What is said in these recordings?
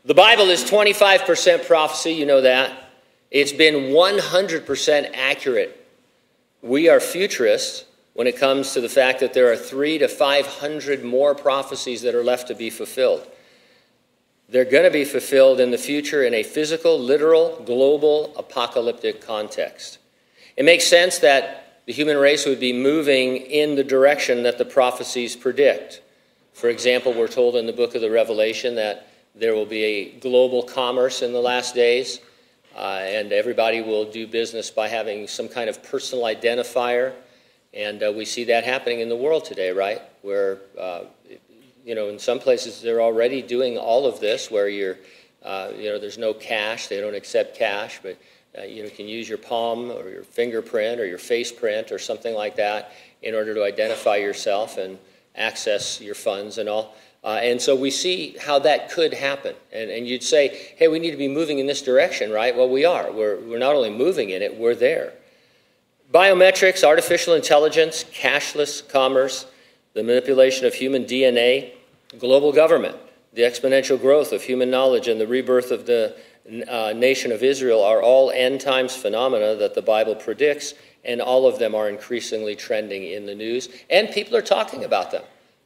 The Bible is 25% prophecy, you know that. It's been 100% accurate. We are futurists when it comes to the fact that there are 300 to 500 more prophecies that are left to be fulfilled. They're going to be fulfilled in the future in a physical, literal, global, apocalyptic context. It makes sense that the human race would be moving in the direction that the prophecies predict. For example, we're told in the book of the Revelation that there will be a global commerce in the last days, and everybody will do business by having some kind of personal identifier. And we see that happening in the world today, right? Where in some places they're already doing all of this where there's no cash, they don't accept cash, but you can use your palm or your fingerprint or your face print or something like that in order to identify yourself and access your funds and all. And so we see how that could happen. And you'd say, hey, we need to be moving in this direction, right? Well, we are. We're not only moving in it, we're there. Biometrics, artificial intelligence, cashless commerce, the manipulation of human DNA, global government, the exponential growth of human knowledge, and the rebirth of the nation of Israel are all end times phenomena that the Bible predicts, and all of them are increasingly trending in the news, and people are talking about them.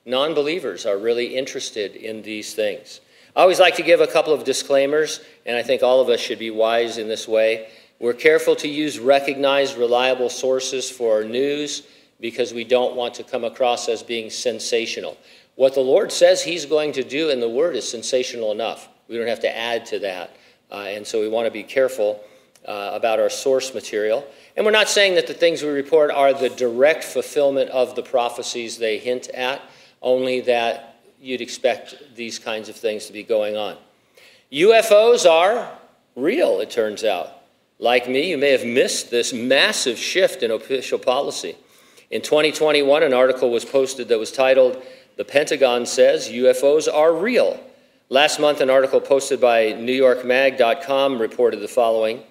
Non-believers are really interested in these things. I always like to give a couple of disclaimers, and I think all of us should be wise in this way. We're careful to use recognized, reliable sources for news because we don't want to come across as being sensational. What the Lord says he's going to do in the Word is sensational enough. We don't have to add to that. And so we want to be careful about our source material. And we're not saying that the things we report are the direct fulfillment of the prophecies they hint at, only that you'd expect these kinds of things to be going on. UFOs are real, it turns out. Like me, you may have missed this massive shift in official policy. In 2021, an article was posted that was titled, "The Pentagon Says UFOs Are Real." Last month, an article posted by NewYorkMag.com reported the following: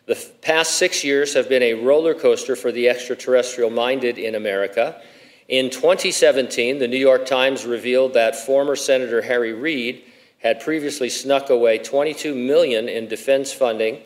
"The past 6 years have been a roller coaster for the extraterrestrial-minded in America. In 2017, the New York Times revealed that former Senator Harry Reid had previously snuck away $22 million in defense funding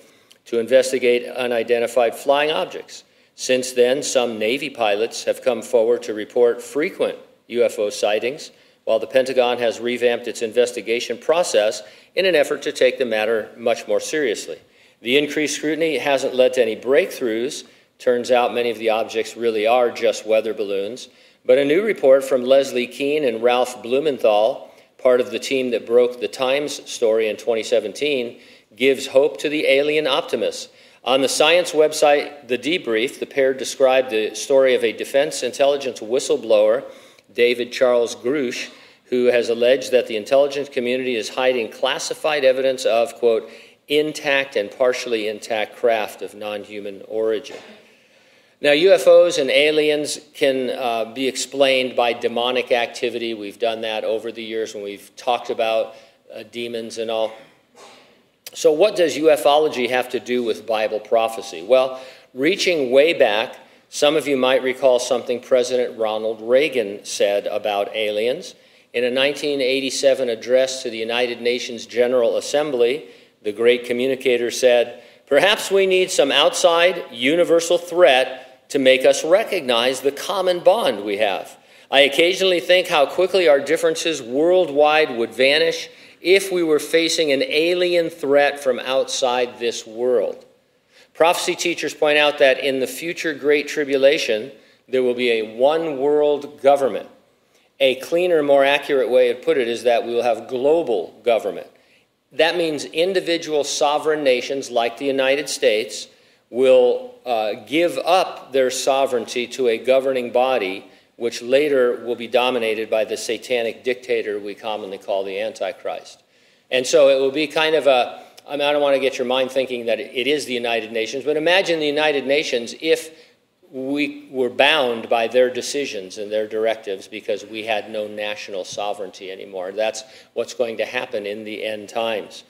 to investigate unidentified flying objects. Since then, some Navy pilots have come forward to report frequent UFO sightings, while the Pentagon has revamped its investigation process in an effort to take the matter much more seriously. The increased scrutiny hasn't led to any breakthroughs. Turns out many of the objects really are just weather balloons. But a new report from Leslie Kean and Ralph Blumenthal, part of the team that broke the Times story in 2017, gives hope to the alien optimists. On the science website The Debrief, the pair described the story of a defense intelligence whistleblower, David Charles Grush, who has alleged that the intelligence community is hiding classified evidence of, quote, intact and partially intact craft of non-human origin. Now, UFOs and aliens can be explained by demonic activity. We've done that over the years when we've talked about demons and all. So what does UFOlogy have to do with Bible prophecy? Well, reaching way back, some of you might recall something President Ronald Reagan said about aliens. In a 1987 address to the United Nations General Assembly, the great communicator said, "Perhaps we need some outside universal threat to make us recognize the common bond we have. I occasionally think how quickly our differences worldwide would vanish if we were facing an alien threat from outside this world." Prophecy teachers point out that in the future Great Tribulation, there will be a one-world government. A cleaner, more accurate way to put it is that we will have global government. That means individual sovereign nations like the United States will give up their sovereignty to a governing body, which later will be dominated by the satanic dictator we commonly call the Antichrist. And so it will be kind of I don't want to get your mind thinking that it is the United Nations, but imagine the United Nations if we were bound by their decisions and their directives because we had no national sovereignty anymore. That's what's going to happen in the end times.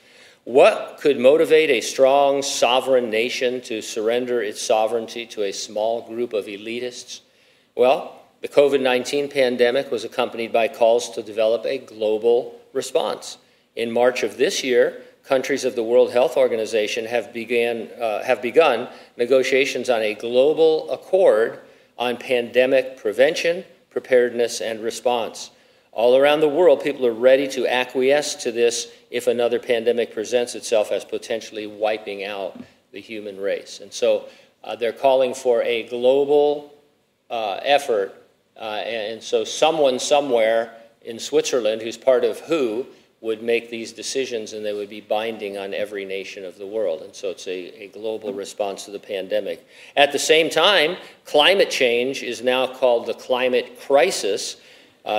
What could motivate a strong sovereign nation to surrender its sovereignty to a small group of elitists? Well, the COVID-19 pandemic was accompanied by calls to develop a global response. In March of this year, countries of the World Health Organization have begun negotiations on a global accord on pandemic prevention, preparedness, and response. All around the world, people are ready to acquiesce to this if another pandemic presents itself as potentially wiping out the human race. And so they're calling for a global effort, and so someone somewhere in Switzerland who's part of WHO would make these decisions, and they would be binding on every nation of the world. And so it's a global response to the pandemic. At the same time, climate change is now called the climate crisis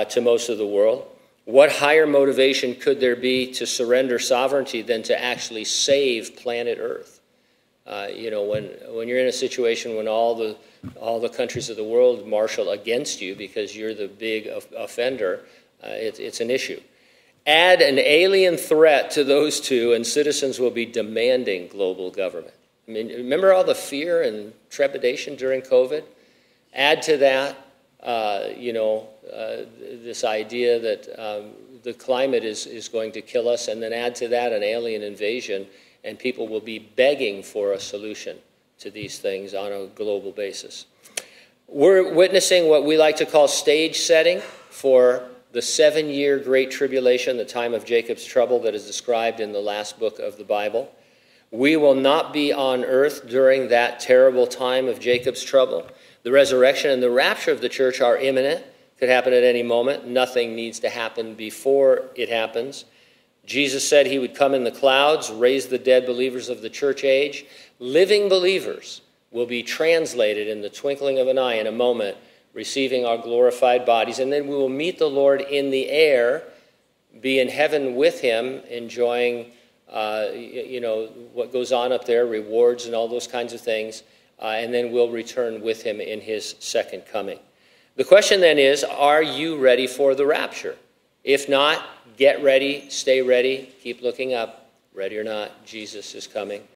to most of the world. What higher motivation could there be to surrender sovereignty than to actually save planet Earth? When you're in a situation when all the countries of the world marshal against you because you're the big offender, it's an issue. Add an alien threat to those two, and citizens will be demanding global government. I mean, remember all the fear and trepidation during COVID? Add to that, this idea that the climate is going to kill us, and then add to that an alien invasion, and people will be begging for a solution to these things on a global basis. We're witnessing what we like to call stage setting for the 7-year Great Tribulation, the time of Jacob's trouble that is described in the last book of the Bible. We will not be on earth during that terrible time of Jacob's trouble. The resurrection and the rapture of the church are imminent. Could happen at any moment. Nothing needs to happen before it happens. Jesus said he would come in the clouds, raise the dead believers of the church age. Living believers will be translated in the twinkling of an eye in a moment, receiving our glorified bodies, and then we will meet the Lord in the air, be in heaven with him, enjoying what goes on up there, rewards and all those kinds of things, and then we'll return with him in his second coming. The question then is, are you ready for the rapture? If not, get ready, stay ready, keep looking up. Ready or not, Jesus is coming.